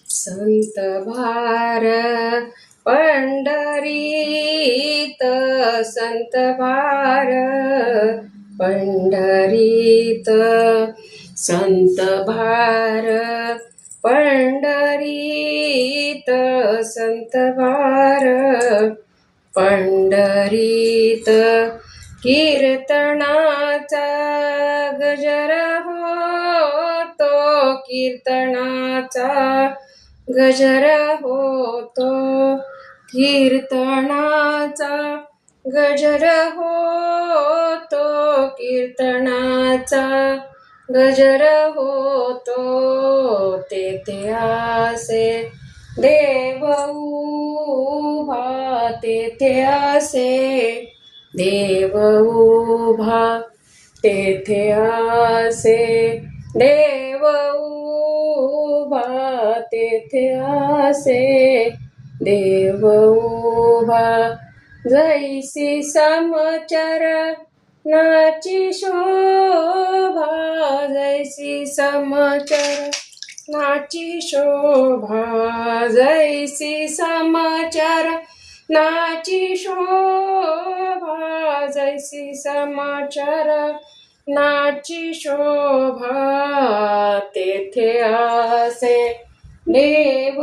संत भार पंढरीत, संत भार पंढरीत, संत भार पंढरीत, संत भार पंढरीत. कीर्तनाचा गजर होतो, कीर्तनाचा गजर होतो, कीर्तनाचा गजर होतो, कीर्तनाचा गजर होतो. तेथे आसे देव उभा, तेथे आसे देव उभा, तेथे आसे देव उभा, तेथे आसे देव उभा. जैसी समचरणाची शोभा, जैसी समचरणाची शोभा, जैसी समचरणाची शोभा, जैसी समचरणाची शोभा. तेथे आसे देव